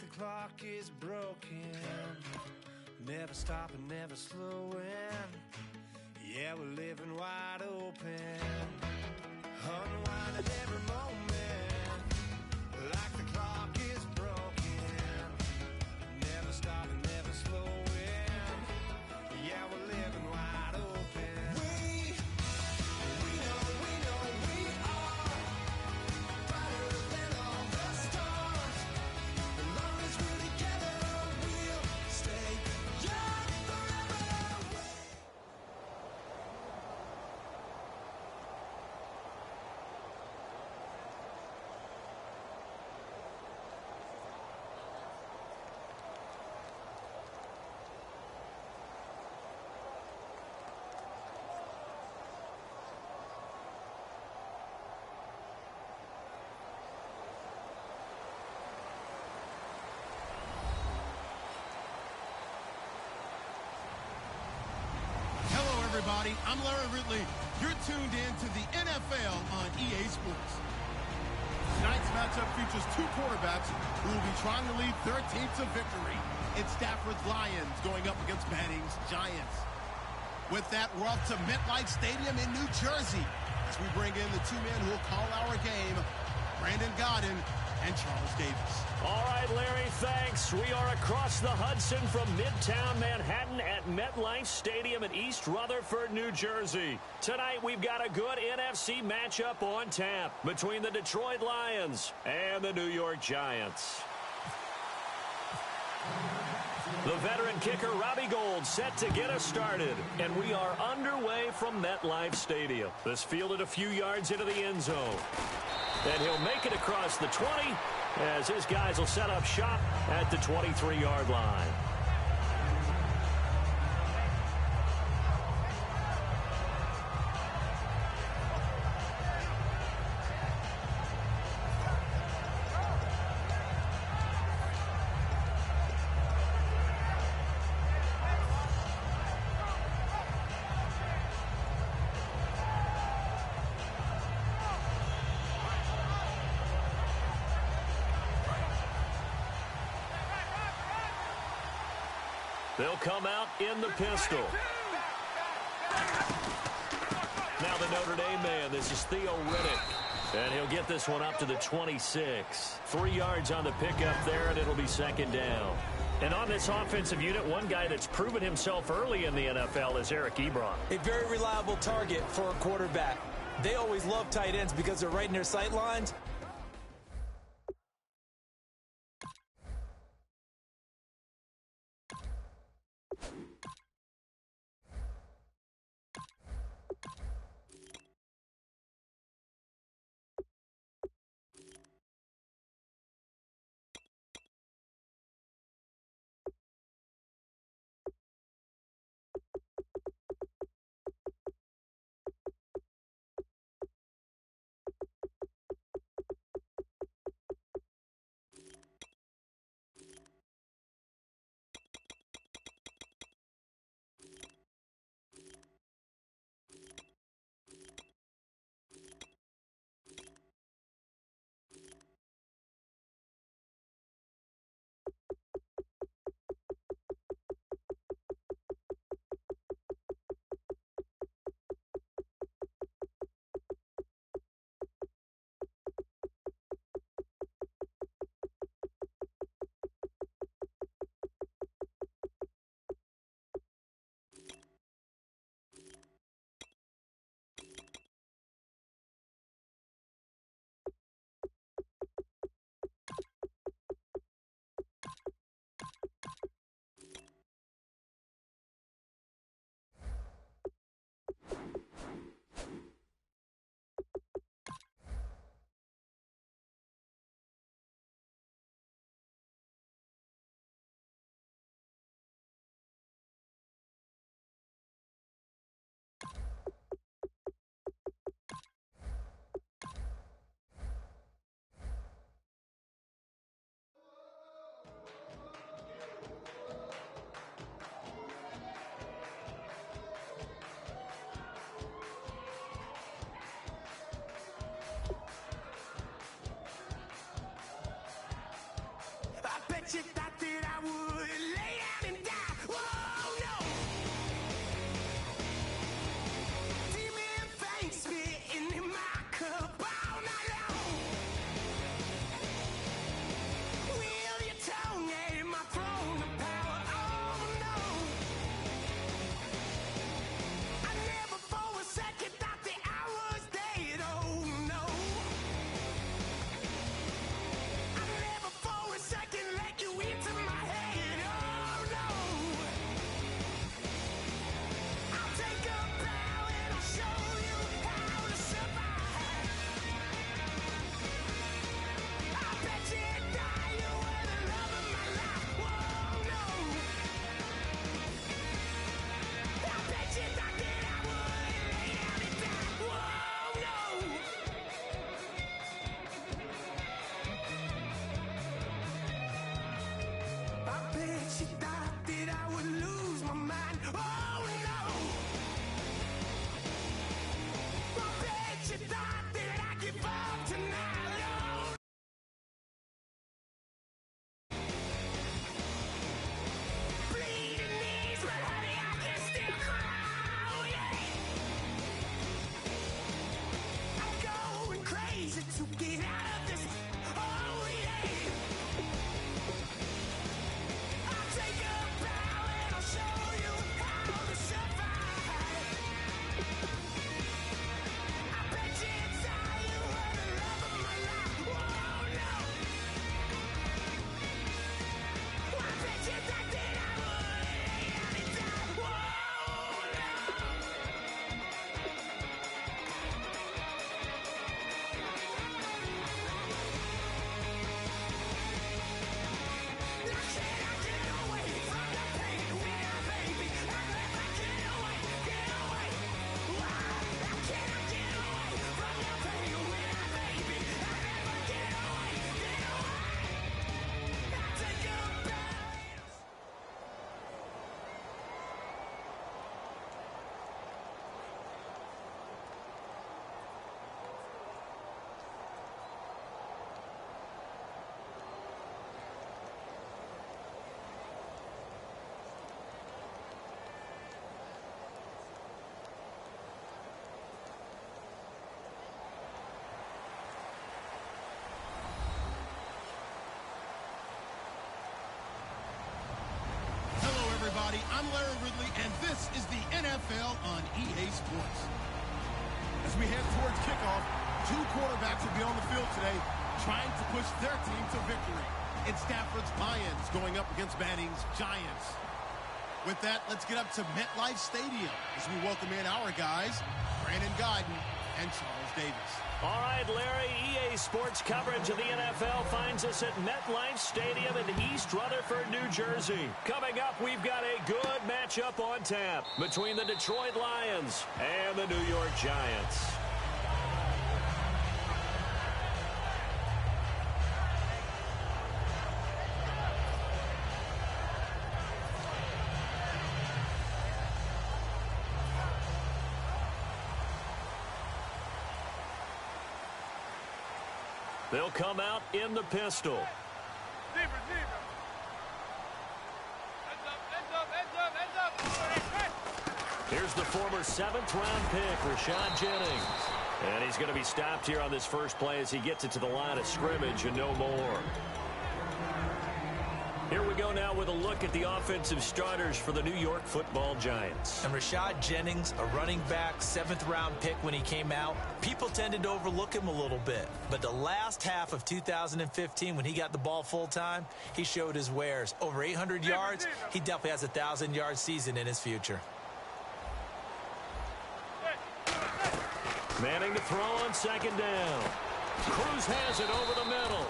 the clock is broken, never stopping, never slowing. Yeah, we're living wide open, unwinding every moment, like the clock is broken, never stopping, never slowing. Yeah, we're living wide open. We know we are brighter than all the stars. As long as we're together, we'll stay young forever. Everybody, I'm Larry Ridley. You're tuned in to the NFL on EA Sports. Tonight's matchup features two quarterbacks who will be trying to lead their team to victory. It's Stafford's Lions going up against Manning's Giants. With that, we're off to MetLife Stadium in New Jersey as we bring in the two men who will call our game, Brandon Godden and Charles Davis. All right, Larry, thanks. We are across the Hudson from Midtown Manhattan at MetLife Stadium in East Rutherford, New Jersey. Tonight, we've got a good NFC matchup on tap between the Detroit Lions and the New York Giants. The veteran kicker, Robbie Gould, set to get us started. And we are underway from MetLife Stadium. This fielded a few yards into the end zone. And he'll make it across the 20 as his guys will set up shop at the 23-yard line. They'll come out in the pistol. Now the Notre Dame man, this is Theo Riddick. And he'll get this one up to the 26. 3 yards on the pickup there, and it'll be second down. And on this offensive unit, one guy that's proven himself early in the NFL is Eric Ebron. A very reliable target for a quarterback. They always love tight ends because they're right in their sight lines. bet you thought that I would lay down and die. Whoa, no. Demon fangs spitting in my cup all night long. Will your tongue at my throne of power? Oh, no. I never for a second thought that I was dead. Oh, no. I never for a second let you into my head. Oh, no. I'll take a bow and I'll show you how to survive. I bet you die, you were the love of my life. Whoa, no. I bet you thought that I would lay down and die. Whoa, no. I bet you thought that I would lose my mind. Oh, no. I bet you thought that I'd give up tonight. Oh, bleeding knees, but honey, I can still cry. Oh, yeah. I'm going crazy to get out of this. Oh, yeah. I'll take a bow and I'll show you how to survive. I bet you die, you were the love of my life. Whoa, no. I bet you thought that I would lay down and die. Whoa, no. Now can I get away from the pain when I, baby? I never get away, get away. Why? Now can I get away from the pain when I, baby? I never get away, get away. I take a bow. Hello, everybody. I'm Larry Ridley, and this is the NFL on EA Sports. As we head towards kickoff, two quarterbacks will be on the field today trying to push their team to victory. It's Stafford's Lions going up against Manning's Giants. With that, let's get up to MetLife Stadium as we welcome in our guys, Brandon Guyton and Charles Davis. All right, Larry, EA Sports coverage of the NFL finds us at MetLife Stadium in East Rutherford, New Jersey. Coming up, we've got a good matchup on tap between the Detroit Lions and the New York Giants. They'll come out in the pistol. Here's the former 7th-round pick, Rashad Jennings. And he's going to be stopped here on this first play as he gets it to the line of scrimmage and no more. Here we go now with a look at the offensive starters for the New York Football Giants. And Rashad Jennings, a running back, 7th-round pick when he came out. People tended to overlook him a little bit. But the last half of 2015, when he got the ball full-time, he showed his wares. Over 800 yards, he definitely has a 1,000-yard season in his future. Manning to throw on second down. Cruz has it over the middle.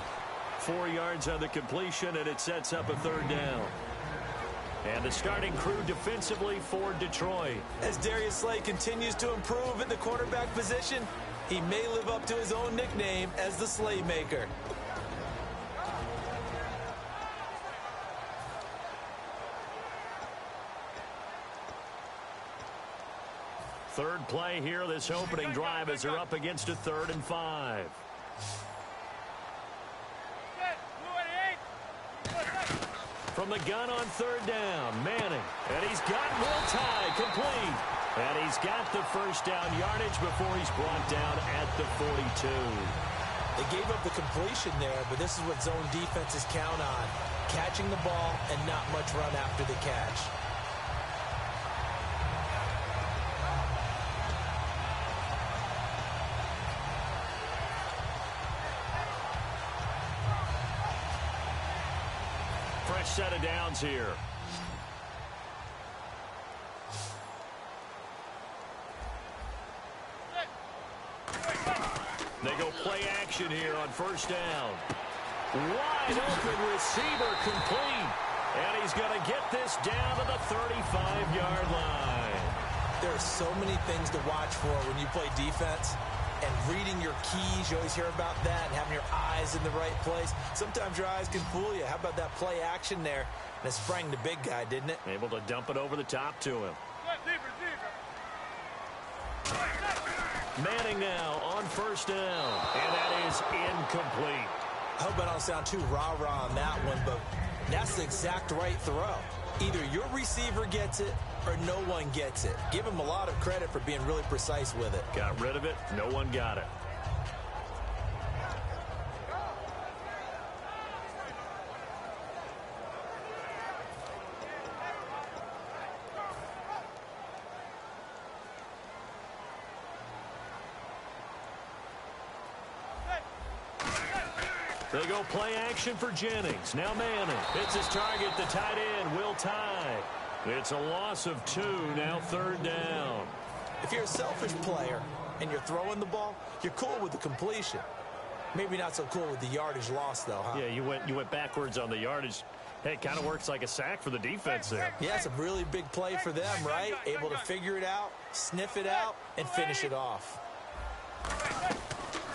4 yards on the completion, and it sets up a 3rd down. And the starting crew defensively for Detroit. As Darius Slay continues to improve at the quarterback position, he may live up to his own nickname as the Slaymaker. Third play here, this opening drive as they're up against a 3rd and 5. From the gun on third down, Manning. And he's got Will Tye complete. And he's got the first down yardage before he's brought down at the 42. They gave up the completion there, but this is what zone defenses count on. Catching the ball and not much run after the catch. Fresh set of downs here. They go play action here on first down. Wide open receiver complete. And he's going to get this down to the 35-yard line. There are so many things to watch for when you play defense. And reading your keys, you always hear about that, and having your eyes in the right place. Sometimes your eyes can fool you. How about that play action there? And it sprang the big guy, didn't it? Able to dump it over the top to him. Manning now on first down. And that is incomplete. I hope I don't sound too rah-rah on that one, but that's the exact right throw. Either your receiver gets it or no one gets it. Give him a lot of credit for being really precise with it. Got rid of it. No one got it. They go play action for Jennings. Now Manning. It's his target, the tight end, Will Tye. It's a loss of 2, now third down. If you're a selfish player and you're throwing the ball, you're cool with the completion. Maybe not so cool with the yardage loss, though, huh? Yeah, you went backwards on the yardage. Hey, it kind of works like a sack for the defense there. Yeah, it's a really big play for them, right? Able to figure it out, sniff it out, and finish it off.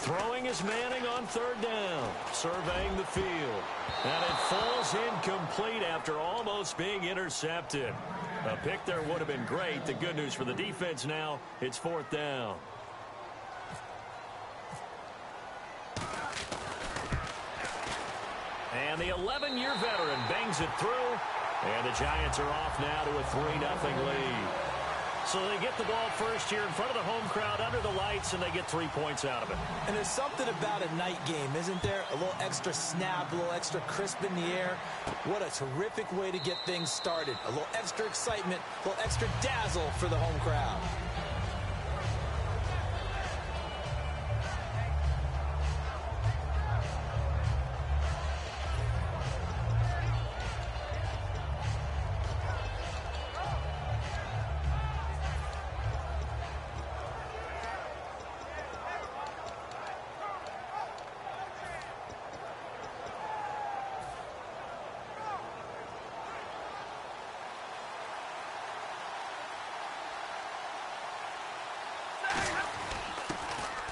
Throwing is Manning on third down, surveying the field. And it falls incomplete after almost being intercepted. A pick there would have been great. The good news for the defense now, it's fourth down. And the 11-year veteran bangs it through. And the Giants are off now to a 3-0 lead. So they get the ball first here in front of the home crowd under the lights, and they get 3 points out of it. And there's something about a night game, isn't there? A little extra snap, a little extra crisp in the air. What a terrific way to get things started. A little extra excitement, a little extra dazzle for the home crowd.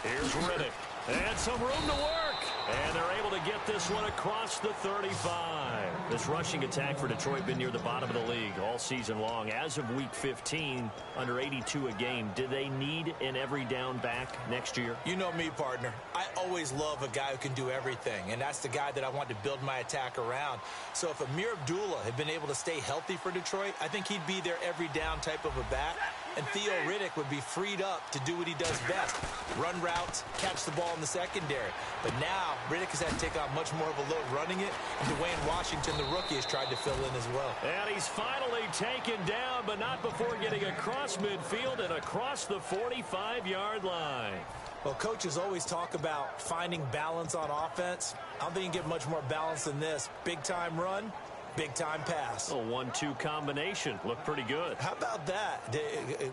Here's Riddick. And some room to work. And they're able to get this one across the 35. This rushing attack for Detroit been near the bottom of the league all season long. As of week 15, under 82 a game. Do they need an every down back next year? You know me, partner. I always love a guy who can do everything, and that's the guy that I want to build my attack around. So if Amir Abdullah had been able to stay healthy for Detroit, I think he'd be their every down type of a back. And Theo Riddick would be freed up to do what he does best. Run routes, catch the ball in the secondary. But now, Riddick has had to take on much more of a load running it. And Dwayne Washington, the rookie, has tried to fill in as well. And he's finally taken down, but not before getting across midfield and across the 45-yard line. Well, coaches always talk about finding balance on offense. I don't think you can get much more balance than this. Big-time run. Big-time pass. A 1-2 combination. Looked pretty good. How about that?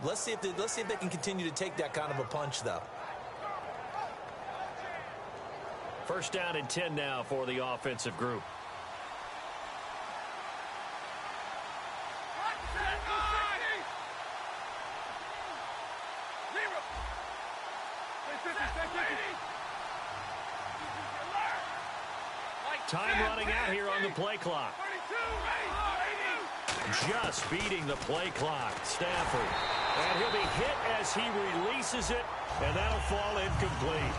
Let's see if they can continue to take that kind of a punch, though. First down and 10 now for the offensive group. Time running out here on the play clock. Just beating the play clock. Stafford. And he'll be hit as he releases it, and that'll fall incomplete.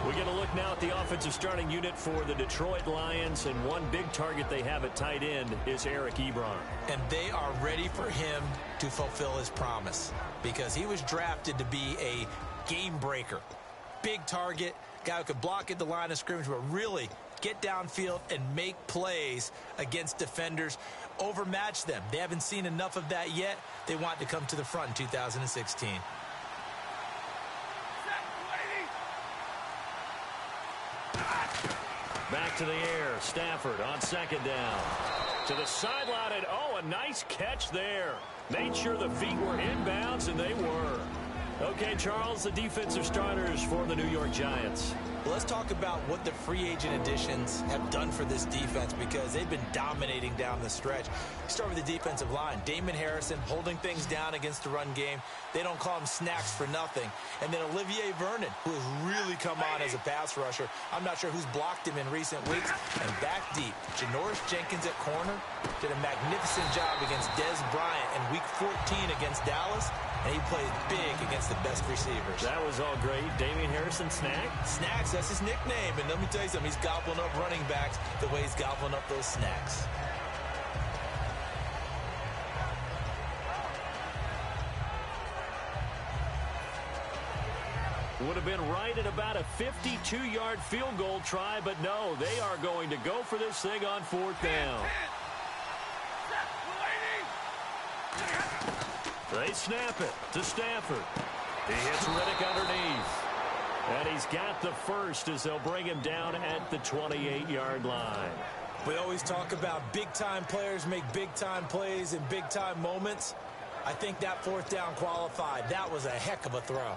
We get a look now at the offensive starting unit for the Detroit Lions, and one big target they have at tight end is Eric Ebron. And they are ready for him to fulfill his promise because he was drafted to be a game breaker. Big target, guy who could block at the line of scrimmage, but really get downfield and make plays against defenders, overmatch them. They haven't seen enough of that yet. They want to come to the front in 2016. Back to the air. Stafford on second down. To the sideline, and a nice catch there. Made sure the feet were inbounds, and they were. Okay, Charles, the defensive starters for the New York Giants. Well, let's talk about what the free agent additions have done for this defense because they've been dominating down the stretch. Start with the defensive line. Damon Harrison holding things down against the run game. They don't call him snacks for nothing. And then Olivier Vernon, who has really come on as a pass rusher. I'm not sure who's blocked him in recent weeks. And back deep, Janoris Jenkins at corner did a magnificent job against Dez Bryant in Week 14 against Dallas. And he plays big against the best receivers. That was all great. Damian Harrison, Snack? Snacks, that's his nickname. And let me tell you something, he's gobbling up running backs the way he's gobbling up those snacks. Would have been right at about a 52-yard field goal try, but no, they are going to go for this thing on fourth down. They snap it to Stafford. He hits Riddick underneath. And he's got the first as they'll bring him down at the 28-yard line. We always talk about big-time players make big-time plays in big-time moments. I think that fourth down qualified. That was a heck of a throw.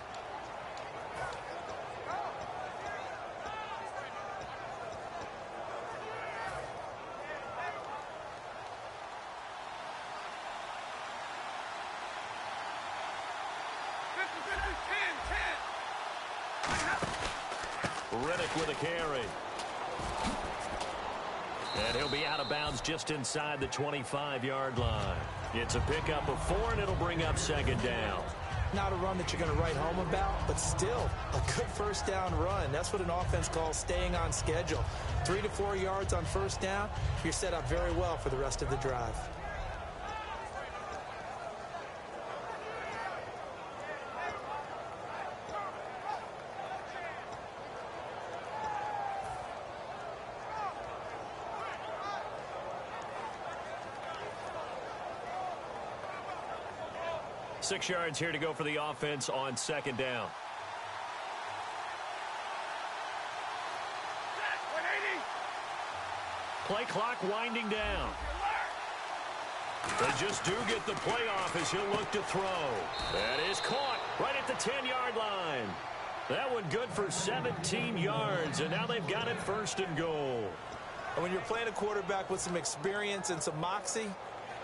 Riddick with a carry. And he'll be out of bounds just inside the 25-yard line. It's a pickup of 4, and it'll bring up second down. Not a run that you're going to write home about, but still a good first down run. That's what an offense calls staying on schedule. 3 to 4 yards on first down, you're set up very well for the rest of the drive. Six yards here to go for the offense on second down. Play clock winding down. They just do get the play off as he'll look to throw. That is caught right at the 10-yard line. That one good for 17 yards, and now they've got it first and goal. And when you're playing a quarterback with some experience and some moxie,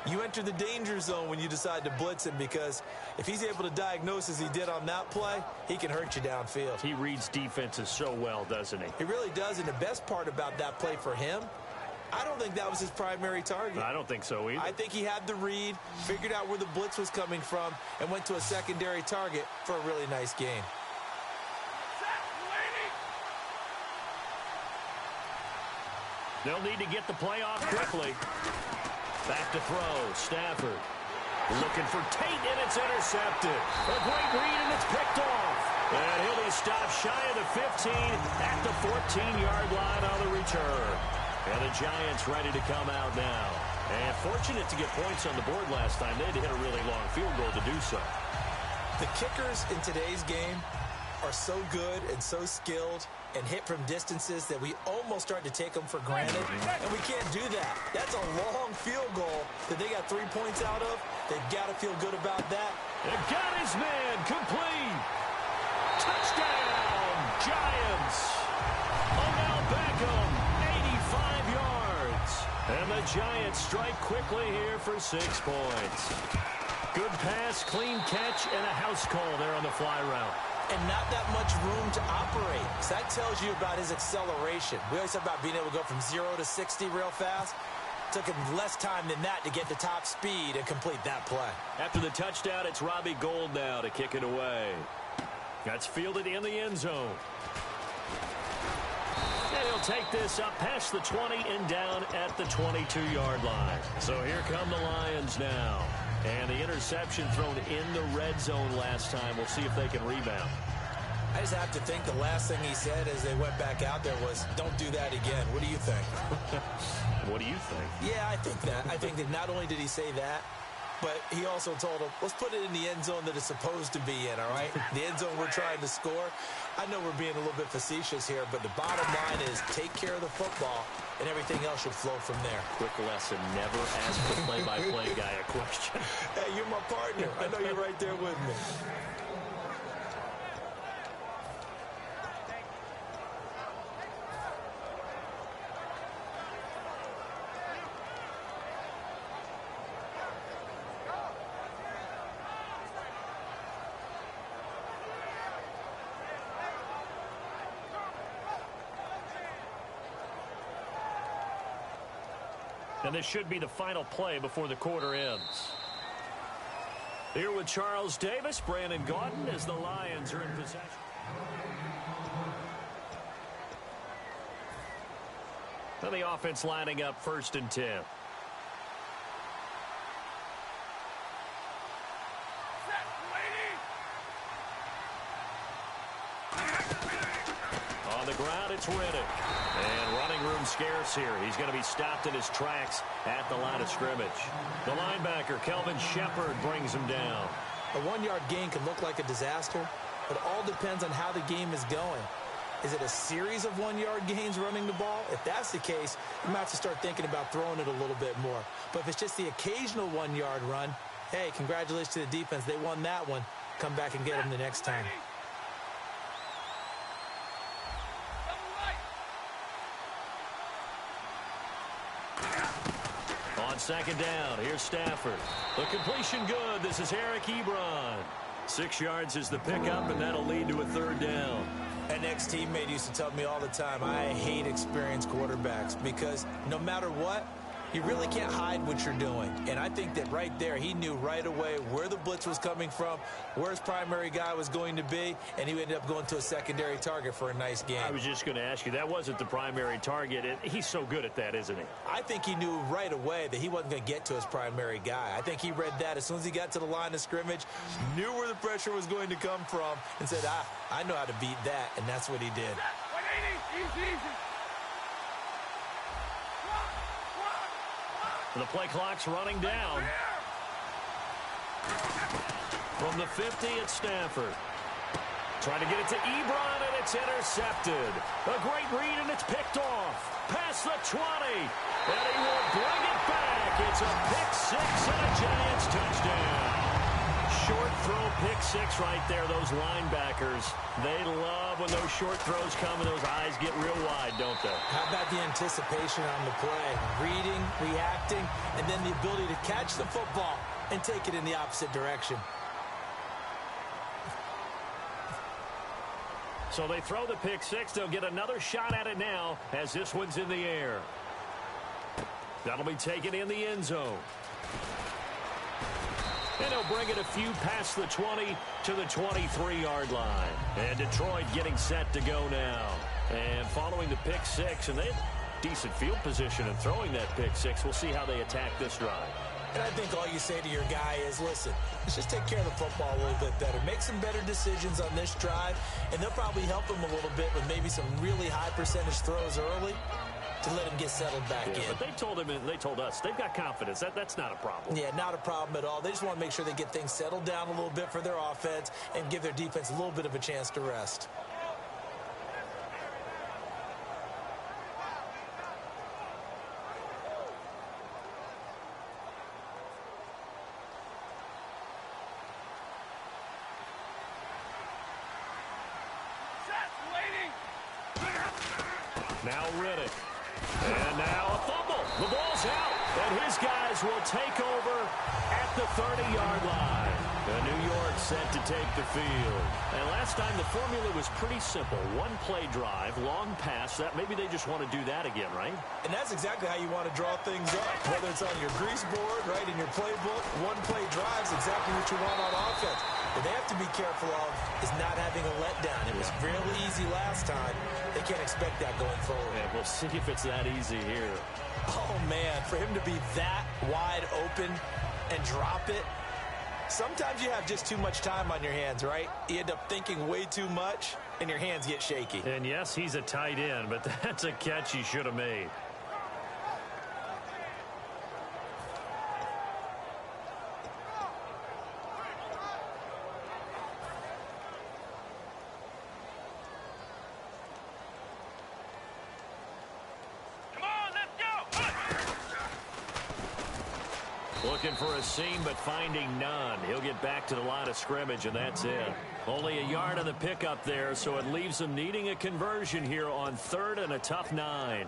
you enter the danger zone when you decide to blitz him because if he's able to diagnose as he did on that play, he can hurt you downfield. He reads defenses so well, doesn't he? He really does, and the best part about that play for him, I don't think that was his primary target. I don't think so either. I think he had the read, figured out where the blitz was coming from, and went to a secondary target for a really nice gain. They'll need to get the play off quickly. Back to throw. Stafford looking for Tate, and it's intercepted. A great read, and it's picked off. And he'll be stopped shy of the 15 at the 14-yard line on the return. And the Giants ready to come out now. And fortunate to get points on the board last time. They had to hit a really long field goal to do so. The kickers in today's game are so good and so skilled and hit from distances that we almost start to take them for granted, and we can't do that. That's a long field goal that they got 3 points out of. They've got to feel good about that. And got his man complete. Touchdown, Giants. Odell Beckham, 85 yards. And the Giants strike quickly here for 6 points. Good pass, clean catch, and a house call there on the fly route. And not that much room to operate. So that tells you about his acceleration. We always talk about being able to go from 0 to 60 real fast. Took him less time than that to get to top speed and complete that play. After the touchdown, it's Robbie Gould now to kick it away. That's fielded in the end zone. And he'll take this up past the 20 and down at the 22-yard line. So here come the Lions now. And the interception thrown in the red zone last time. We'll see if they can rebound. I just have to think the last thing he said as they went back out there was, don't do that again. What do you think? What do you think? Yeah, I think that. I think that not only did he say that, but he also told him, let's put it in the end zone that it's supposed to be in, all right? The end zone we're trying to score. I know we're being a little bit facetious here, but the bottom line is take care of the football, and everything else should flow from there. Quick lesson, never ask the play-by-play guy a question. Hey, you're my partner. I know you're right there with me. And this should be the final play before the quarter ends. Here with Charles Davis, Brandon Gaudin as the Lions are in possession. And the offense lining up 1st and 10. On the ground, it's Riddick. And running room scarce here. He's going to be stopped in his tracks at the line of scrimmage. The linebacker, Kelvin Shepard, brings him down. A 1-yard gain can look like a disaster, but it all depends on how the game is going. Is it a series of 1-yard gains running the ball? If that's the case, you might have to start thinking about throwing it a little bit more. But if it's just the occasional 1-yard run, hey, congratulations to the defense. They won that one. Come back and get them the next time. On 2nd down, here's Stafford. The completion good. This is Eric Ebron. 6 yards is the pickup, and that'll lead to a 3rd down. An ex-teammate used to tell me all the time, I hate experienced quarterbacks because no matter what, you really can't hide what you're doing. And I think that right there, he knew right away where the blitz was coming from, where his primary guy was going to be, and he ended up going to a secondary target for a nice game. I was just going to ask you, that wasn't the primary target. He's so good at that, isn't he? I think he knew right away that he wasn't going to get to his primary guy. I think he read that as soon as he got to the line of scrimmage, knew where the pressure was going to come from, and said, I know how to beat that, and that's what he did. 180, easy. The play clock's running down. From the 50, it's Stafford. Trying to get it to Ebron, and it's intercepted. A great read, and it's picked off. Past the 20, and he will bring it back. It's a pick 6 and a Giants touchdown. Short throw, pick 6 right there. Those linebackers, they love when those short throws come and those eyes get real wide, don't they? How about the anticipation on the play? Reading, reacting, and then the ability to catch the football and take it in the opposite direction. So they throw the pick 6. They'll get another shot at it now as this one's in the air. That'll be taken in the end zone. And he'll bring it a few past the 20 to the 23-yard line. And Detroit getting set to go now. And following the pick 6, and they have decent field position in throwing that pick 6. We'll see how they attack this drive. And I think all you say to your guy is, listen, let's just take care of the football a little bit better. Make some better decisions on this drive, and they'll probably help him a little bit with maybe some really high percentage throws early to let him get settled back in. But they told him, and they told us, they've got confidence. That's not a problem. Yeah, not a problem at all. They just want to make sure they get things settled down a little bit for their offense and give their defense a little bit of a chance to rest. Now Riddick. And now a fumble. The ball's out. And his guys will take over at the 30-yard line. And New York set to take the field. And last time the formula was pretty simple. One play drive, long pass. That maybe they just want to do that again, right? And that's exactly how you want to draw things up. Whether it's on your grease board, right, in your playbook, one play drive is exactly what you want on offense. What they have to be careful of is not having a letdown. It was really easy last time. They can't expect that going forward. And we'll see if it's that easy here. Oh, man, for him to be that wide open and drop it. Sometimes you have just too much time on your hands, right? You end up thinking way too much, and your hands get shaky. And yes, he's a tight end, but that's a catch he should have made. Looking for a seam, but finding none. He'll get back to the line of scrimmage, and that's it. Only a yard on the pickup there, so it leaves them needing a conversion here on 3rd and a tough 9.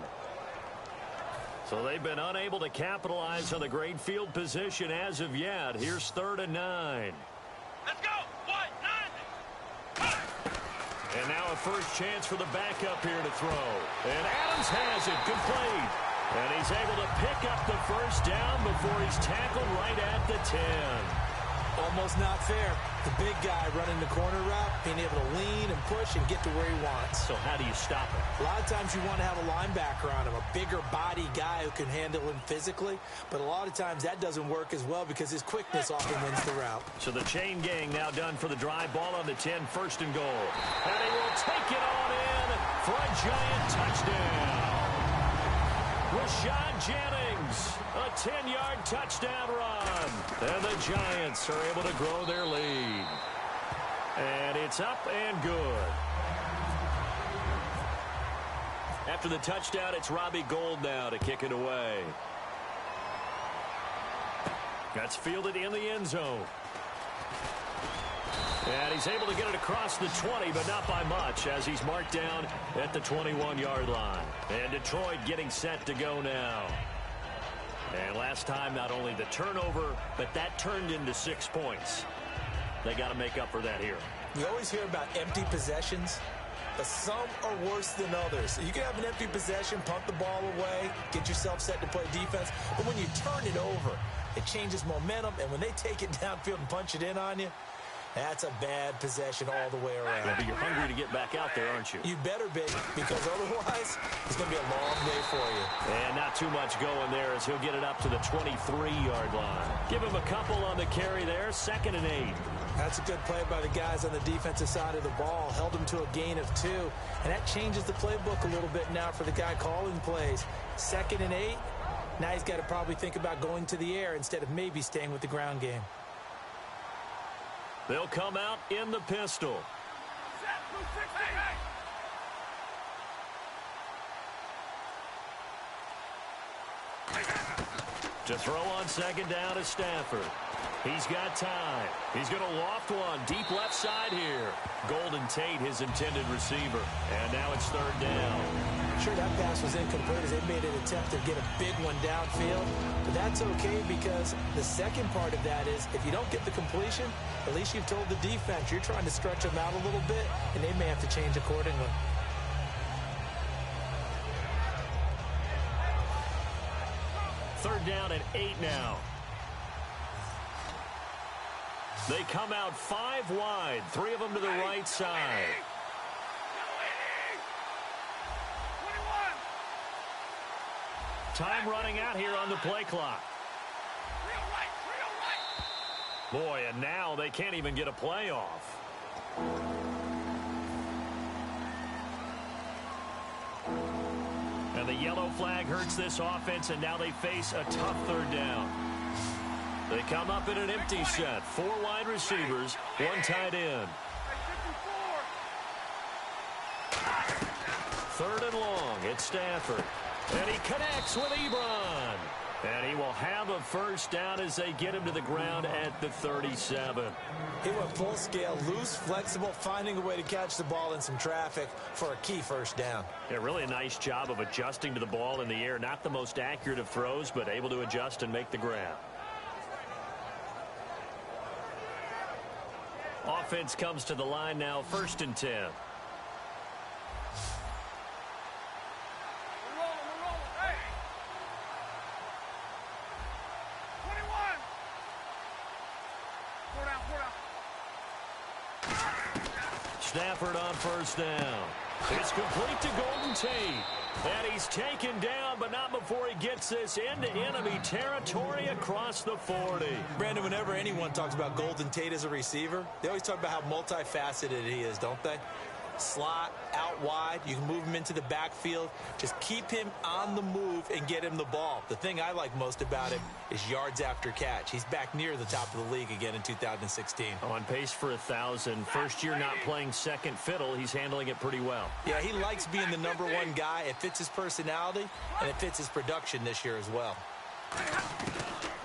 So they've been unable to capitalize on the great field position as of yet. Here's 3rd and 9. Let's go! 1, 9. And now a first chance for the backup here to throw. And Adams has it, complete. And he's able to pick up the first down before he's tackled right at the 10. Almost not fair. The big guy running the corner route, being able to lean and push and get to where he wants. So how do you stop it? A lot of times you want to have a linebacker on him, a bigger body guy who can handle him physically. But a lot of times that doesn't work as well because his quickness often wins the route. So the chain gang now done for the drive. Ball on the 10, 1st and goal. And he will take it on in for a giant touchdown. Rashad Jennings, a 10-yard touchdown run. And the Giants are able to grow their lead. And it's up and good. After the touchdown, it's Robbie Gould now to kick it away. That's fielded in the end zone. And he's able to get it across the 20, but not by much, as he's marked down at the 21-yard line. And Detroit getting set to go now. And last time, not only the turnover, but that turned into 6 points. They got to make up for that here. You always hear about empty possessions, but some are worse than others. You can have an empty possession, punt the ball away, get yourself set to play defense. But when you turn it over, it changes momentum. And when they take it downfield and punch it in on you, that's a bad possession all the way around. Yeah, but you're hungry to get back out there, aren't you? You better be, because otherwise it's going to be a long day for you. And not too much going there as he'll get it up to the 23-yard line. Give him a couple on the carry there, 2nd and 8. That's a good play by the guys on the defensive side of the ball. Held him to a gain of 2. And that changes the playbook a little bit now for the guy calling plays. 2nd and 8. Now he's got to probably think about going to the air instead of maybe staying with the ground game. They'll come out in the pistol. To throw on 2nd down is Stafford. He's got time. He's going to loft one deep left side here. Golden Tate, his intended receiver. And now it's 3rd down. Sure, that pass was incomplete as they made an attempt to get a big one downfield. But that's okay because the second part of that is if you don't get the completion, at least you've told the defense you're trying to stretch them out a little bit, and they may have to change accordingly. Third down and 8 now. They come out 5 wide, 3 of them to the right side. Time running out here on the play clock. Boy, and now they can't even get a play off. And the yellow flag hurts this offense, and now they face a tough 3rd down. They come up in an empty set. 4 wide receivers, 1 tight end. 3rd and long, it's Stafford. And he connects with Ebron. And he will have a first down as they get him to the ground at the 37. He went full scale, loose, flexible, finding a way to catch the ball in some traffic for a key first down. Yeah, really a nice job of adjusting to the ball in the air. Not the most accurate of throws, but able to adjust and make the grab. Offense comes to the line now, 1st and 10. Stafford on first down. It's complete to Golden Tate. And he's taken down, but not before he gets this into enemy territory across the 40. Brandon, whenever anyone talks about Golden Tate as a receiver, they always talk about how multifaceted he is, don't they? Slot, out wide, you can move him into the backfield. Just keep him on the move and get him the ball. The thing I like most about him is yards after catch. He's back near the top of the league again in 2016. On pace for 1,000. First year not playing second fiddle. He's handling it pretty well. Yeah, he likes being the #1 guy. It fits his personality, and it fits his production this year as well.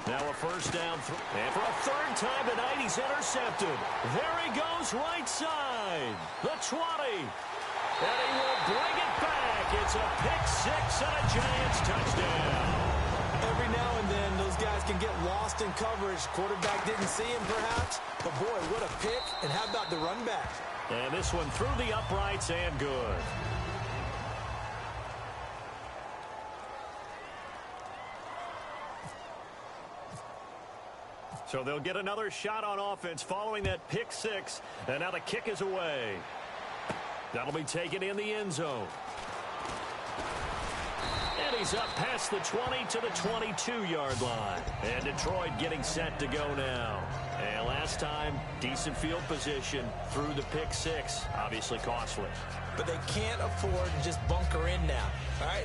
Now a first down, and for a third time tonight, he's intercepted. There he goes, right side, the 20, and he will bring it back. It's a pick-6 and a Giants touchdown. Every now and then, those guys can get lost in coverage. Quarterback didn't see him, perhaps, but boy, what a pick, and how about the run back? And this one through the uprights and good. So they'll get another shot on offense following that pick-6, and now the kick is away. That'll be taken in the end zone. And he's up past the 20 to the 22-yard line. And Detroit getting set to go now. And last time, decent field position through the pick-6. Obviously costly. But they can't afford to just bunker in now. All right,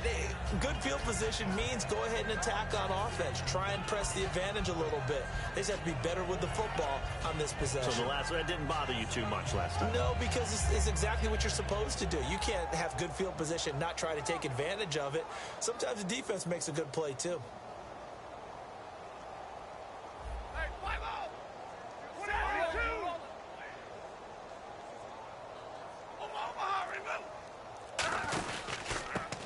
good field position means go ahead and attack on offense. Try and press the advantage a little bit. They just have to be better with the football on this possession. So that didn't bother you too much last time? No, because it's exactly what you're supposed to do. You can't have good field position, not try to take advantage of it. Sometimes the defense makes a good play, too.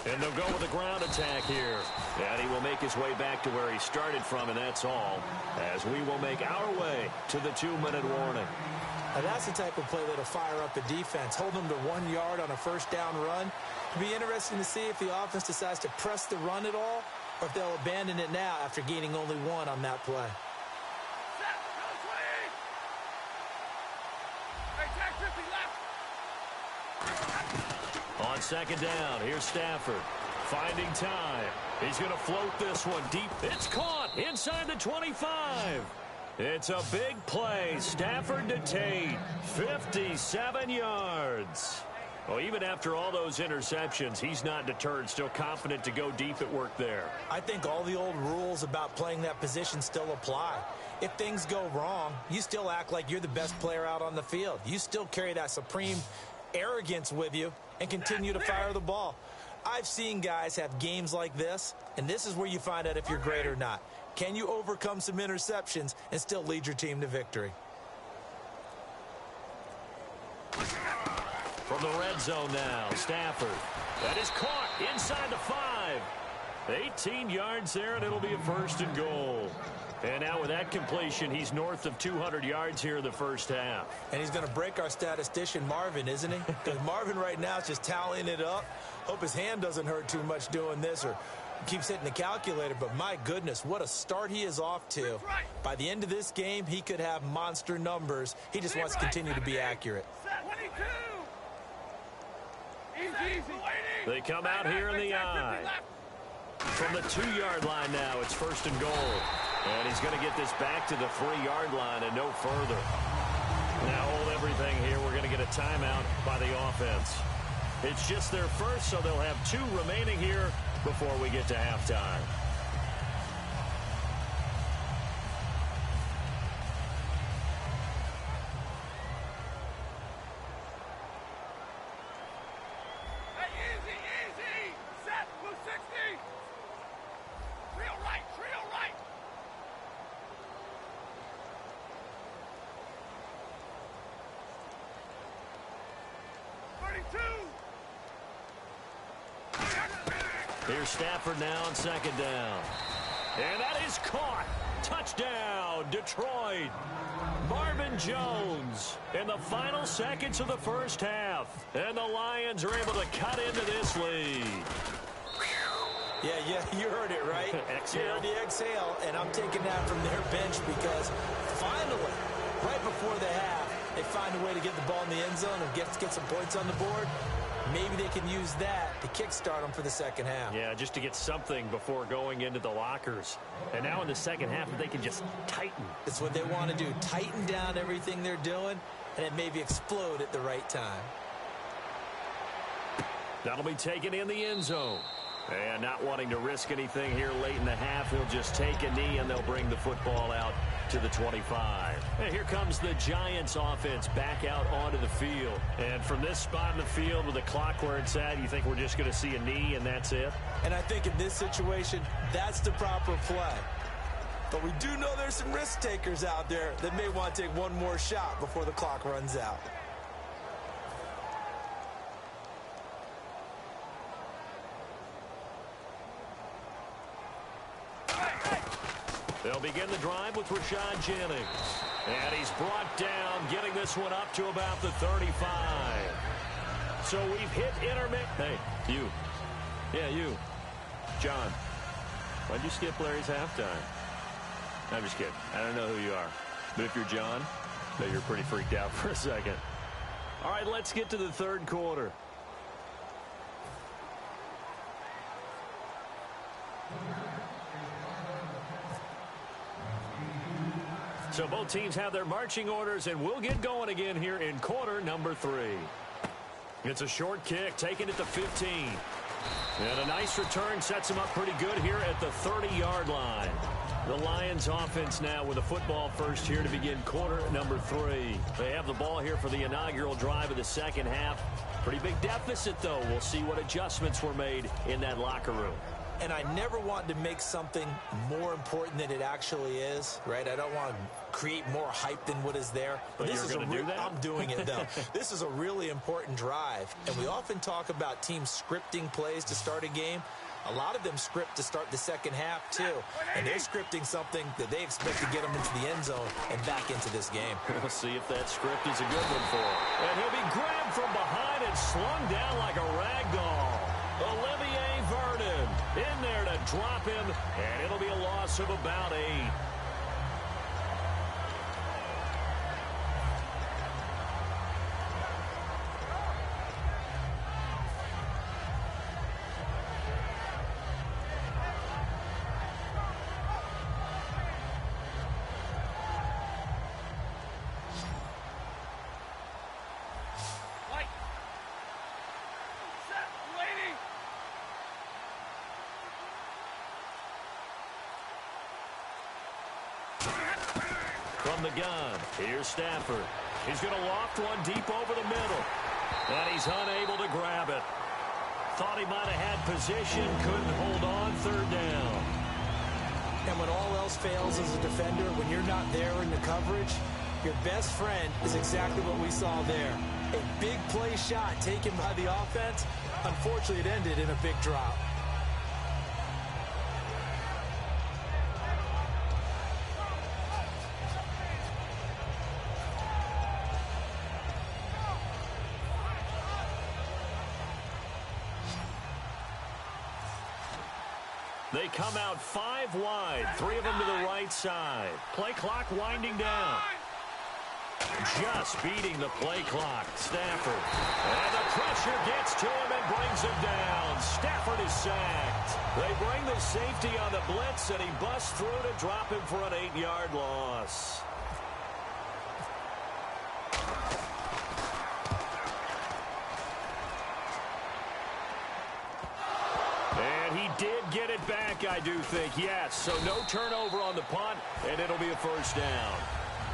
And they'll go with a ground attack here. And he will make his way back to where he started from, and that's all. As we will make our way to the 2-minute warning. Now that's the type of play that'll fire up the defense. Hold them to 1 yard on a first down run. It'll be interesting to see if the offense decides to press the run at all, or if they'll abandon it now after gaining only 1 on that play. On second down, here's Stafford. Finding time. He's going to float this one deep. It's caught inside the 25. It's a big play. Stafford to Tate. 57 yards. Well, even after all those interceptions, he's not deterred. Still confident to go deep at work there. I think all the old rules about playing that position still apply. If things go wrong, you still act like you're the best player out on the field. You still carry that supreme arrogance with you and continue to fire the ball. I've seen guys have games like this, and this is where you find out if you're great or not. Can you overcome some interceptions and still lead your team to victory? From the red zone now, Stafford. That is caught inside the 5. 18 yards there, and it'll be a first and goal. And now with that completion, he's north of 200 yards here in the first half. And he's going to break our statistician, Marvin, isn't he? Because Marvin right now is just tallying it up. Hope his hand doesn't hurt too much doing this or keeps hitting the calculator. But my goodness, what a start he is off to. By the end of this game, he could have monster numbers. He just wants to continue to be accurate. They come out here in the eye. From the 2-yard line now, it's first and goal. And he's going to get this back to the 3-yard line and no further. Now hold everything here. We're going to get a timeout by the offense. It's just their first, so they'll have 2 remaining here before we get to halftime. Here's Stafford now on second down. And that is caught. Touchdown, Detroit. Marvin Jones in the final seconds of the first half. And the Lions are able to cut into this lead. Yeah, you heard it, right? Exhale. You heard the exhale, and I'm taking that from their bench because finally, right before the half, They find a way to get the ball in the end zone and get some points on the board. Maybe they can use that to kickstart them for the second half. Yeah, just to get something before going into the lockers. And now in the second half, they can just tighten. It's what they want to do. Tighten down everything they're doing, and it maybe explode at the right time. That'll be taken in the end zone. And not wanting to risk anything here late in the half, he'll just take a knee, and they'll bring the football out to the 25. And here comes the Giants offense back out onto the field. And from this spot in the field with the clock where it's at, you think we're just going to see a knee and that's it? And I think in this situation, that's the proper play. But we do know there's some risk takers out there that may want to take one more shot before the clock runs out. They'll begin the drive with Rashad Jennings. And he's brought down, getting this one up to about the 35. So we've hit intermittent. Hey, you. Yeah, you. John. Why'd you skip Larry's halftime? I'm just kidding. I don't know who you are. But if you're John, I bet you're pretty freaked out for a second. All right, let's get to the third quarter. So both teams have their marching orders, and we'll get going again here in quarter number 3. It's a short kick, taken at the 15. And a nice return sets them up pretty good here at the 30-yard line. The Lions offense now with a football first here to begin quarter number 3. They have the ball here for the inaugural drive of the second half. Pretty big deficit, though. We'll see what adjustments were made in that locker room. And I never want to make something more important than it actually is, right? I don't want to create more hype than what is there. But this you're is going to do that? I'm doing it, though. This is a really important drive. And we often talk about teams scripting plays to start a game. A lot of them script to start the second half, too. And they're scripting something that they expect to get them into the end zone and back into this game. We'll see if that script is a good one for him. And he'll be grabbed from behind and slung down like a rag doll. Olivier Vernon in there to drop him, and it'll be a loss of about 8. From the gun, here's Stafford. He's going to loft one deep over the middle. And he's unable to grab it. Thought he might have had position, couldn't hold on, third down. And when all else fails as a defender, when you're not there in the coverage, your best friend is exactly what we saw there. A big play shot taken by the offense. Unfortunately, it ended in a big drop. They come out 5 wide, 3 of them to the right side. Play clock winding down. Just beating the play clock. Stafford. And the pressure gets to him and brings him down. Stafford is sacked. They bring the safety on the blitz, and he busts through to drop him for an 8-yard loss. He did get it back, I do think, yes. So no turnover on the punt, and it'll be a first down.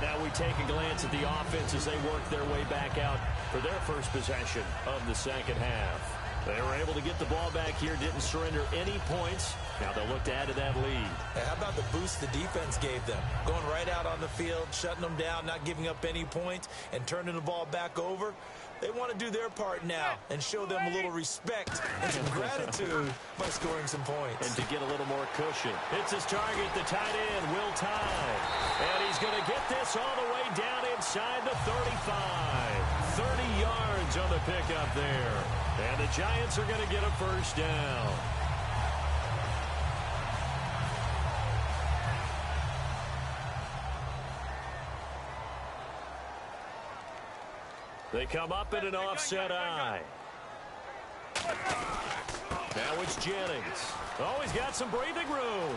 Now we take a glance at the offense as they work their way back out for their first possession of the second half. They were able to get the ball back here, didn't surrender any points. Now they'll look to add to that lead. Hey, how about the boost the defense gave them? Going right out on the field, shutting them down, not giving up any points, and turning the ball back over. They want to do their part now and show them a little respect and some gratitude by scoring some points. And to get a little more cushion. It's his target, the tight end, Will Tye. And he's going to get this all the way down inside the 35. 30 yards on the pickup there. And the Giants are going to get a first down. They come up in an offset eye. Now it's Jennings. Oh, he's got some breathing room.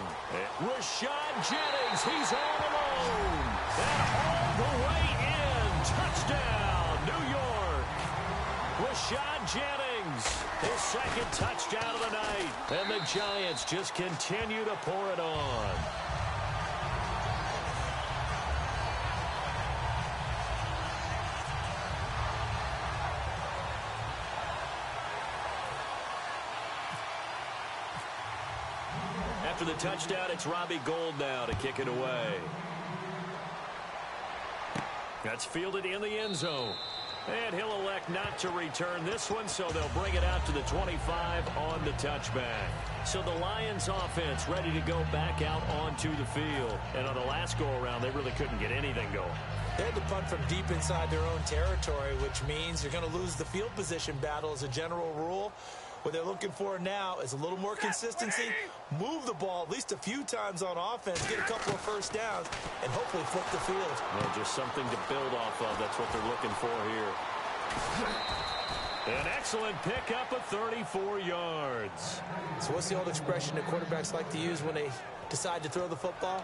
Rashad Jennings, he's all alone. And all the way in. Touchdown, New York. Rashad Jennings, his second touchdown of the night. And the Giants just continue to pour it on. After the touchdown, it's Robbie Gould now to kick it away. That's fielded in the end zone. And he'll elect not to return this one, so they'll bring it out to the 25 on the touchback. So the Lions offense ready to go back out onto the field. And on the last go-around, they really couldn't get anything going. They had to punt from deep inside their own territory, which means you're going to lose the field position battle as a general rule. What they're looking for now is a little more consistency, move the ball at least a few times on offense, get a couple of first downs, and hopefully flip the field. Well, just something to build off of. That's what they're looking for here. An excellent pickup of 34 yards. So what's the old expression that quarterbacks like to use when they decide to throw the football?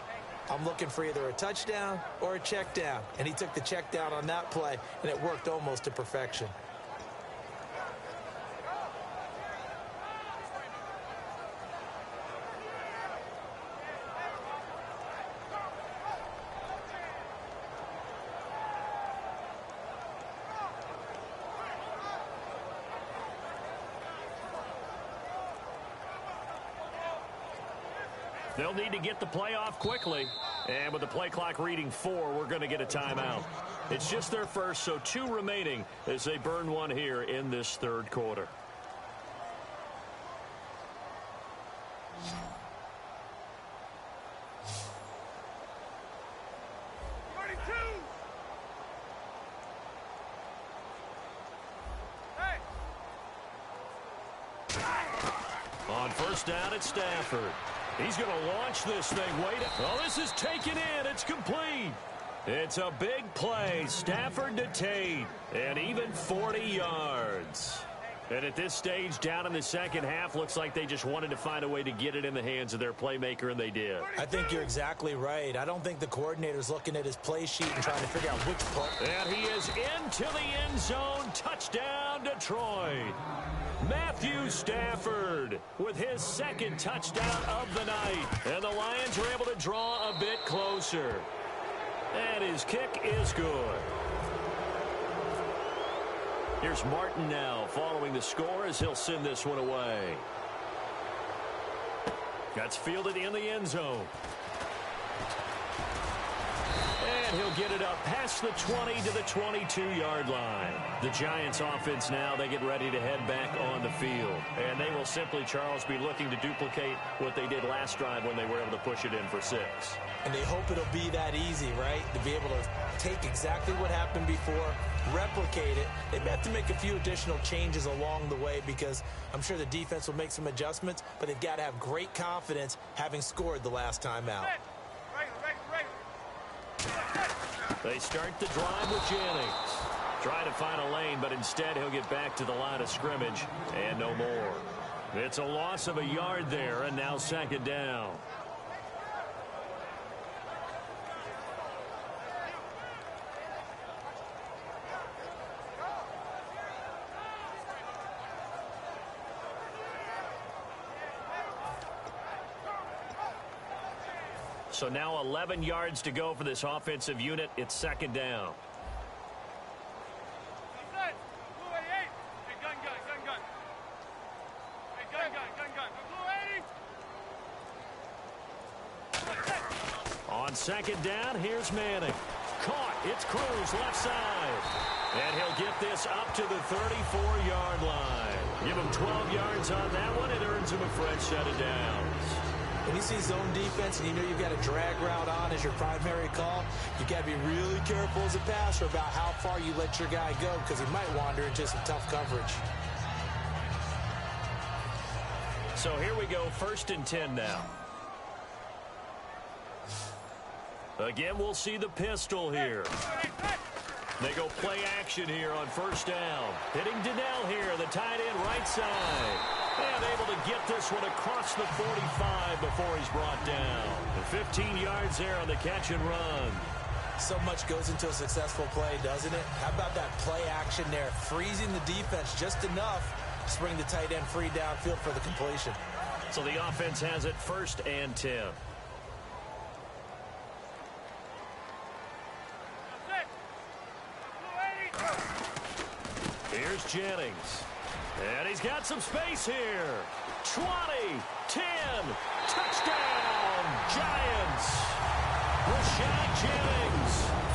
I'm looking for either a touchdown or a check down. And he took the check down on that play, and it worked almost to perfection. They'll need to get the play off quickly. And with the play clock reading 4, we're going to get a timeout. It's just their first, so 2 remaining as they burn one here in this third quarter. On first down, it's Stafford. He's going to launch this thing. Wait. Oh, this is taken in. It's complete. It's a big play. Stafford to Tate. And even 40 yards. And at this stage, down in the second half, looks like they just wanted to find a way to get it in the hands of their playmaker, and they did. I think you're exactly right. I don't think the coordinator's looking at his play sheet and trying to figure out which play. And he is into the end zone. Touchdown, Detroit. Matthew Stafford with his second touchdown of the night. And the Lions were able to draw a bit closer. And his kick is good. Here's Martin now following the score as he'll send this one away. That's fielded in the end zone. And he'll get it up past the 20 to the 22-yard line. The Giants offense now, they get ready to head back on the field. And they will simply, Charles, be looking to duplicate what they did last drive when they were able to push it in for 6. And they hope it'll be that easy, right? To be able to take exactly what happened before, replicate it. They may have to make a few additional changes along the way because I'm sure the defense will make some adjustments, but they've got to have great confidence having scored the last time out. They start the drive with Jennings. Try to find a lane, but instead he'll get back to the line of scrimmage and no more. It's a loss of a yard there, and now second down. So now 11 yards to go for this offensive unit. It's second down. On second down, here's Manning. Caught. It's Cruz left side. And he'll get this up to the 34-yard line. Give him 12 yards on that one. It earns him a fresh set of downs. When you see zone defense and you know you've got a drag route on as your primary call, you've got to be really careful as a passer about how far you let your guy go because he might wander into some tough coverage. So here we go, 1st and 10 now. Again, we'll see the pistol here. They go play action here on first down. Hitting Donnell here, the tight end right side. And able to get this one across the 45 before he's brought down. And 15 yards there on the catch and run. So much goes into a successful play, doesn't it? How about that play action there? Freezing the defense just enough to bring the tight end free downfield for the completion. So the offense has it 1st and 10. Here's Jennings. And he's got some space here. 20, 10, touchdown, Giants. Rashad Jennings,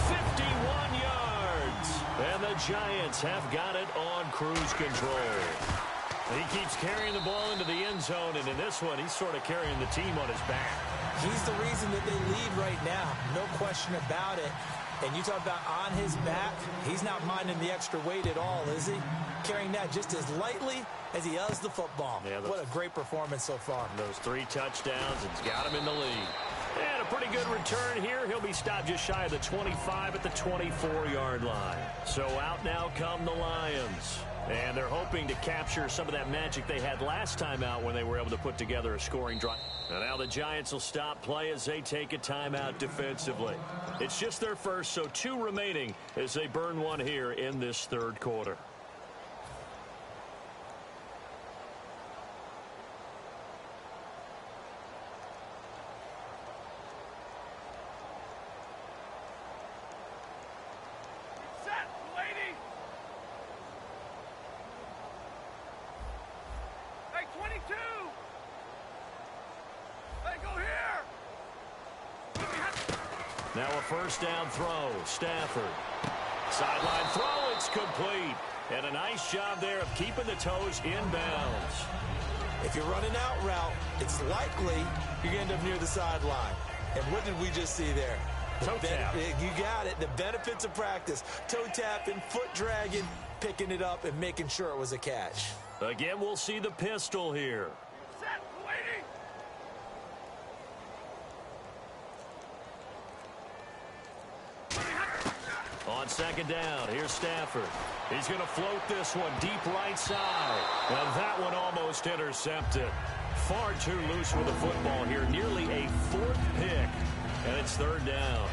51 yards. And the Giants have got it on cruise control. He keeps carrying the ball into the end zone, and in this one, he's sort of carrying the team on his back. He's the reason that they lead right now. No question about it. And you talk about on his back, he's not minding the extra weight at all, is he? Carrying that just as lightly as he does the football. Yeah, what a great performance so far. Those 3 touchdowns, it's got him in the lead. And a pretty good return here. He'll be stopped just shy of the 25 at the 24-yard line. So out now come the Lions. And they're hoping to capture some of that magic they had last time out when they were able to put together a scoring drive. And now the Giants will stop play as they take a timeout defensively. It's just their first, so 2 remaining as they burn one here in this 3rd quarter. Now a first down throw. Stafford. Sideline throw. It's complete. And a nice job there of keeping the toes inbounds. If you're running out route, it's likely you're going to end up near the sideline. And what did we just see there? Toe tap. You got it. The benefits of practice. Toe tapping, foot dragging, picking it up, and making sure it was a catch. Again, we'll see the pistol here. On second down, here's Stafford. He's going to float this one deep right side. And that one almost intercepted. Far too loose with the football here. Nearly a 4th pick. And it's 3rd down.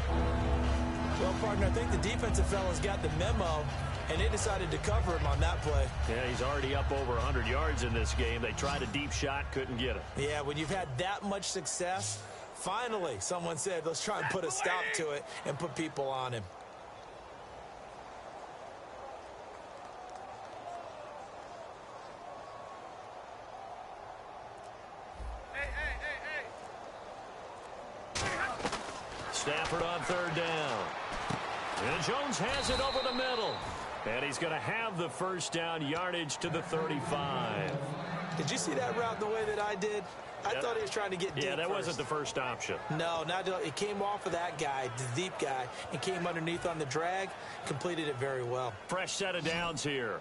Well, partner, I think the defensive fellas got the memo, and they decided to cover him on that play. Yeah, he's already up over 100 yards in this game. They tried a deep shot, couldn't get it. Yeah, when you've had that much success, finally someone said, let's try and put a stop to it and put people on him. Stafford on 3rd down. And Jones has it over the middle. And he's going to have the first down, yardage to the 35. Did you see that route the way that I did? I thought he was trying to get deep. Yeah, that first. wasn't the first option. No, it came off of that guy, the deep guy, and came underneath on the drag, completed it very well. Fresh set of downs here.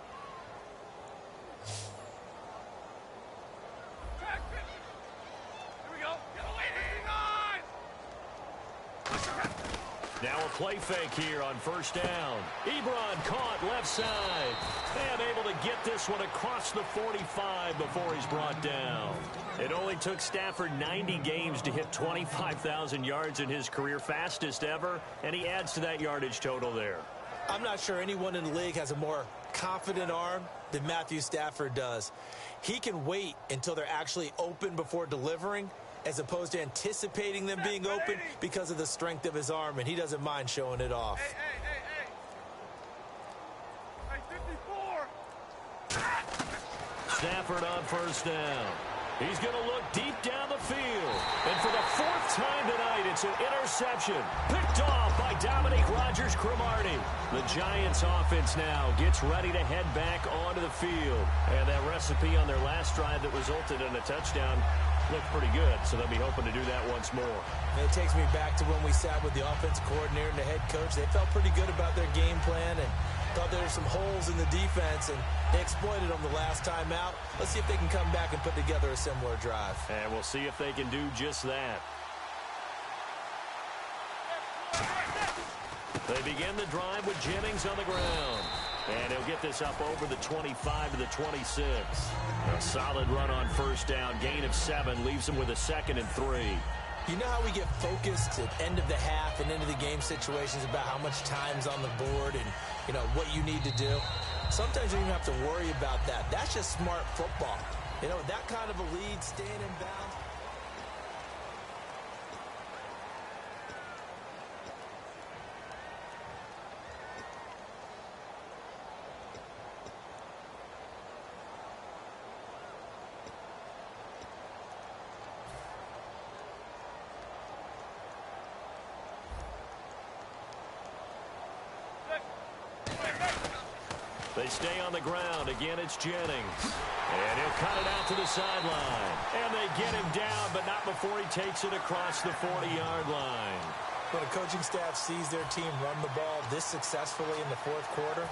Now a play fake here on first down. Ebron caught left side. And able to get this one across the 45 before he's brought down. It only took Stafford 90 games to hit 25,000 yards in his career, fastest ever. And he adds to that yardage total there. I'm not sure anyone in the league has a more confident arm than Matthew Stafford does. He can wait until they're actually open before delivering, as opposed to anticipating them being open because of the strength of his arm, and he doesn't mind showing it off. Hey, 54. Stafford on first down. He's going to look deep down the field. And for the 4th time tonight, it's an interception. Picked off by Dominique Rodgers-Cromartie. The Giants offense now gets ready to head back onto the field. And that recipe on their last drive that resulted in a touchdown looked pretty good, so they'll be hoping to do that once more. And it takes me back to when we sat with the offensive coordinator and the head coach. They felt pretty good about their game plan and thought there were some holes in the defense, and they exploited them the last time out. Let's see if they can come back and put together a similar drive. And we'll see if they can do just that. They begin the drive with Jennings on the ground. And he'll get this up over the 25 to the 26. A solid run on first down. Gain of 7 leaves him with a 2nd and 3. You know how we get focused at end of the half and into the game situations about how much time's on the board and, you know, what you need to do? Sometimes you don't even have to worry about that. That's just smart football. You know, that kind of a lead, staying in bounds. They stay on the ground. Again, it's Jennings. And he'll cut it out to the sideline. And they get him down, but not before he takes it across the 40-yard line. When a coaching staff sees their team run the ball this successfully in the fourth quarter,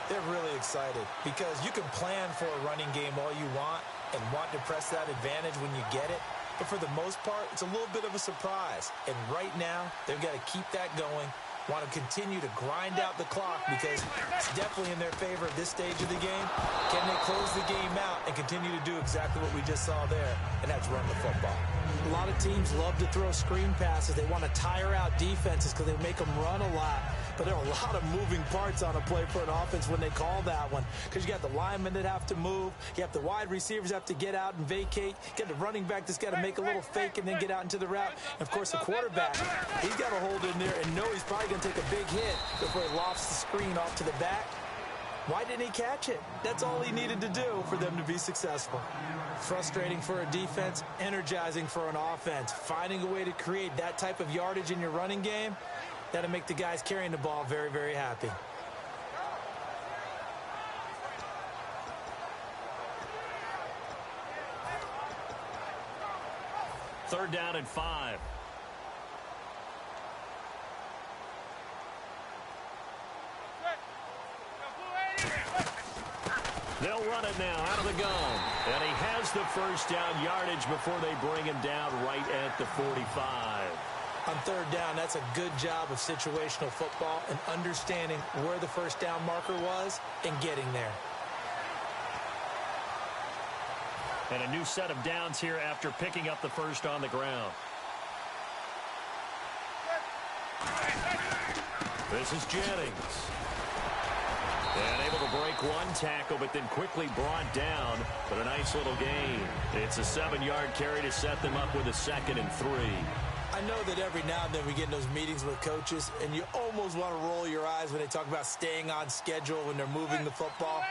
they're really excited because you can plan for a running game all you want and want to press that advantage when you get it. But for the most part, it's a little bit of a surprise. And right now, they've got to keep that going. Want to continue to grind out the clock because it's definitely in their favor at this stage of the game. Can they close the game out and continue to do exactly what we just saw there, and that's run the football? A lot of teams love to throw screen passes. They want to tire out defenses because they make them run a lot. But there are a lot of moving parts on a play for an offense when they call that one because you got the linemen that have to move. You have the wide receivers have to get out and vacate. You got the running back that's got to make a little fake and then get out into the route. And, of course, the quarterback, he's got to hold in there and know he's probably going to take a big hit before he lofts the screen off to the back. Why didn't he catch it? That's all he needed to do for them to be successful. Frustrating for a defense, energizing for an offense. Finding a way to create that type of yardage in your running game, that'll make the guys carrying the ball very, very happy. Third down and 5. They'll run it now out of the gun. And he has the first down yardage before they bring him down right at the 45. On third down, that's a good job of situational football and understanding where the first down marker was and getting there. And a new set of downs here after picking up the first on the ground. This is Jennings. And able to break one tackle, but then quickly brought down. But a nice little gain. It's a 7-yard carry to set them up with a 2nd and 3. I know that every now and then we get in those meetings with coaches, and you almost want to roll your eyes when they talk about staying on schedule when they're moving the football.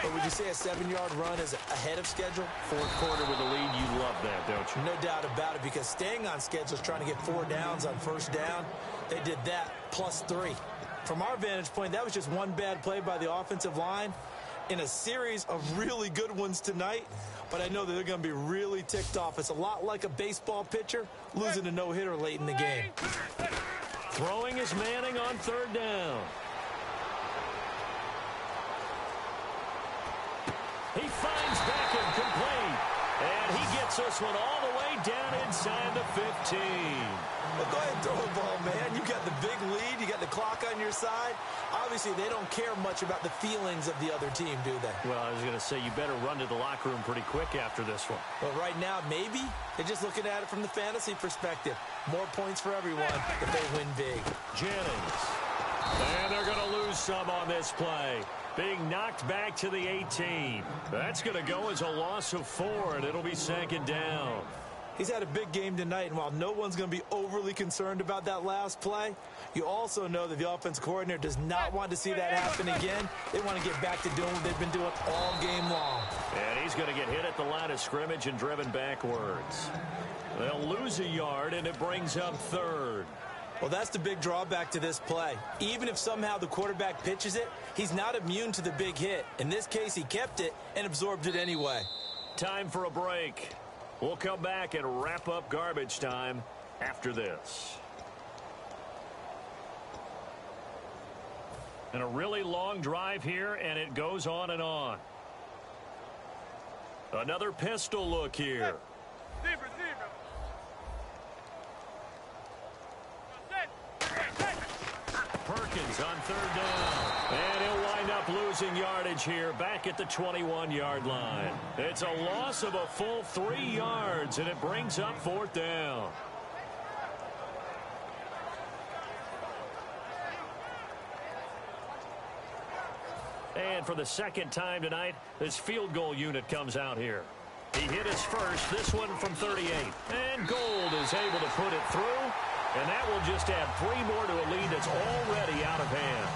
But would you say a 7-yard run is ahead of schedule? Fourth quarter with the lead, you love that, don't you? No doubt about it, because staying on schedule is trying to get 4 downs on first down. They did that plus 3. From our vantage point, that was just one bad play by the offensive line in a series of really good ones tonight. But I know that they're going to be really ticked off. It's a lot like a baseball pitcher losing a no-hitter late in the game. Throwing is Manning on third down. He finds Beckham complete. And he gets this one all the way down inside the 15. Well, go ahead and throw the ball, man. You got the big lead. You got the clock on your side. Obviously, they don't care much about the feelings of the other team, do they? Well, I was going to say, you better run to the locker room pretty quick after this one. But right now, maybe they're just looking at it from the fantasy perspective. More points for everyone if they win big. Jennings. And they're going to lose some on this play. Being knocked back to the 18. That's going to go as a loss of 4, and it'll be 2nd down. He's had a big game tonight, and while no one's going to be overly concerned about that last play, you also know that the offense coordinator does not want to see that happen again. They want to get back to doing what they've been doing all game long. And he's going to get hit at the line of scrimmage and driven backwards. They'll lose a yard, and it brings up 3rd. Well, that's the big drawback to this play. Even if somehow the quarterback pitches it, he's not immune to the big hit. In this case, he kept it and absorbed it anyway. Time for a break. We'll come back and wrap up garbage time after this. And a really long drive here, and it goes on and on. Another pistol look here. Perkins is on third down. And he'll wind up losing yardage here back at the 21-yard line. It's a loss of a full 3 yards, and it brings up fourth down. And for the second time tonight, this field goal unit comes out here. He hit his first, this one from 38. And Gold is able to put it through. And that will just add 3 more to a lead that's already out of hand.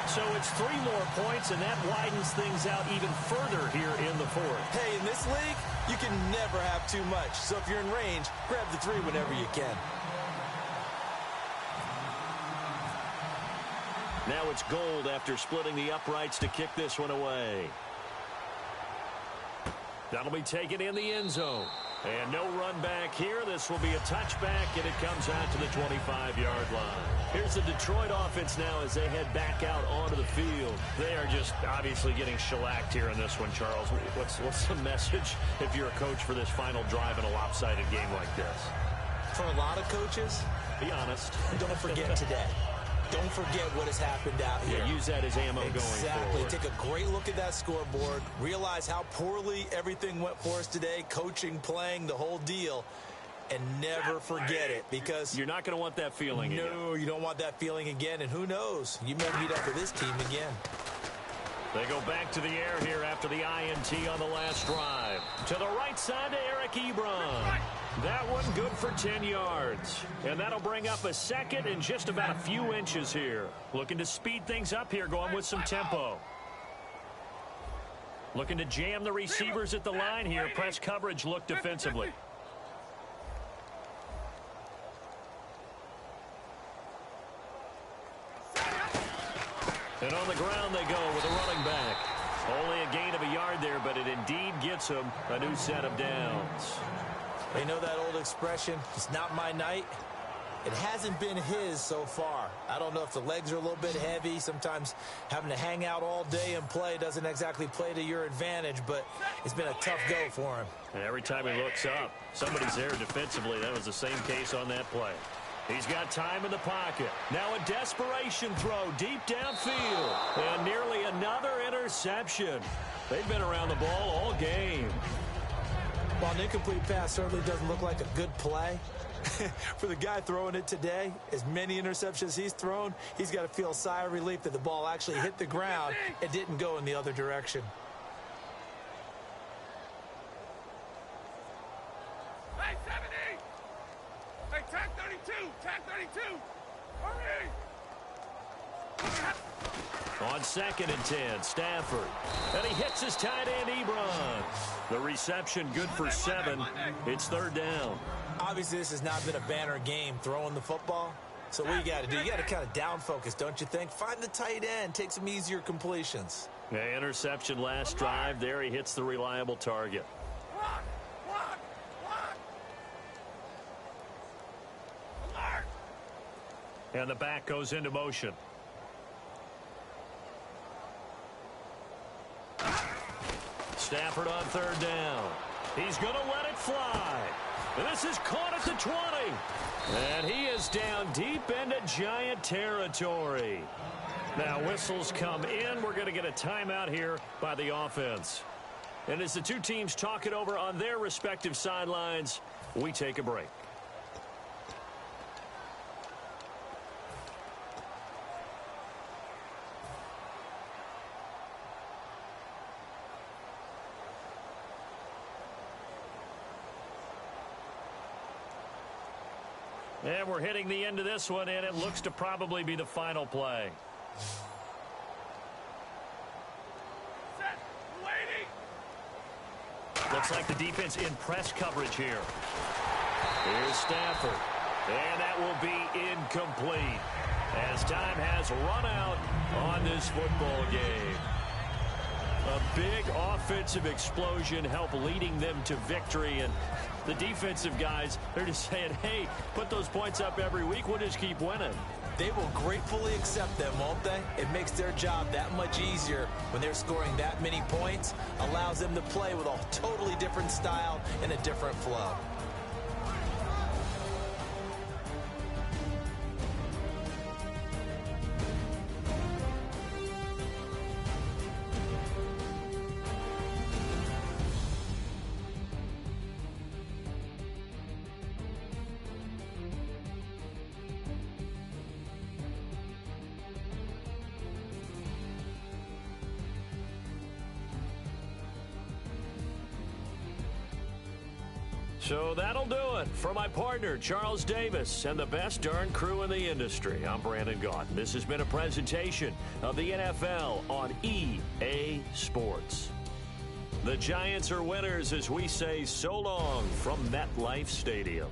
So it's 3 more points, and that widens things out even further here in the fourth. Hey, in this league, you can never have too much. So if you're in range, grab the 3 whenever you can. Now it's Gold after splitting the uprights to kick this one away. That'll be taken in the end zone. And no run back here. This will be a touchback, and it comes out to the 25-yard line. Here's the Detroit offense now as they head back out onto the field. They are just obviously getting shellacked here in this one, Charles. What's the message if you're a coach for this final drive in a lopsided game like this? For a lot of coaches, be honest. Don't forget today. Don't forget what has happened out here. Yeah, use that as ammo going Exactly. forward. Take a great look at that scoreboard. Realize how poorly everything went for us today. Coaching, playing, the whole deal. And never forget it, because you're not going to want that feeling again. No, you don't want that feeling again. And who knows? You may meet up with this team again. They go back to the air here after the INT on the last drive. To the right side to Eric Ebron. That one good for 10 yards. And that'll bring up a second and just about a few inches here. Looking to speed things up here, going with some tempo. Looking to jam the receivers at the line here. Press coverage look defensively. And on the ground they go with a running back. Only a gain of a yard there, but it indeed gets him a new set of downs. They know that old expression, it's not my night. It hasn't been his so far. I don't know if the legs are a little bit heavy. Sometimes having to hang out all day and play doesn't exactly play to your advantage, but it's been a tough go for him. And every time he looks up, somebody's there defensively. That was the same case on that play. He's got time in the pocket. Now a desperation throw deep downfield. And nearly another interception. They've been around the ball all game. While an incomplete pass certainly doesn't look like a good play, for the guy throwing it today, as many interceptions he's thrown, he's got to feel a sigh of relief that the ball actually hit the ground and didn't go in the other direction. Hey, 70! Hey, tag 32! Tag 32! Hurry! On 2nd and 10, Stafford. And he hits his tight end, Ebron. The reception good for 7. It's 3rd down. Obviously, this has not been a banner game throwing the football. So what you got to do, you got to kind of down focus, don't you think? Find the tight end, take some easier completions. Yeah, interception last drive. There he hits the reliable target. Block! Alert! And the back goes into motion. Stafford on 3rd down. He's going to let it fly. And this is caught at the 20. And he is down deep into Giant territory. Now whistles come in. We're going to get a timeout here by the offense. And as the two teams talk it over on their respective sidelines, we take a break. And we're hitting the end of this one, and it looks to probably be the final play. Set! Waiting! Looks like the defense in press coverage here. Here's Stafford. And that will be incomplete as time has run out on this football game. A big offensive explosion helped leading them to victory, and the defensive guys, they're just saying, hey, put those points up every week, we'll just keep winning. They will gratefully accept them, won't they? It makes their job that much easier when they're scoring that many points, allows them to play with a totally different style and a different flow. So that'll do it. For my partner, Charles Davis, and the best darn crew in the industry, I'm Brandon Gaudin. This has been a presentation of the NFL on EA Sports. The Giants are winners as we say so long from MetLife Stadium.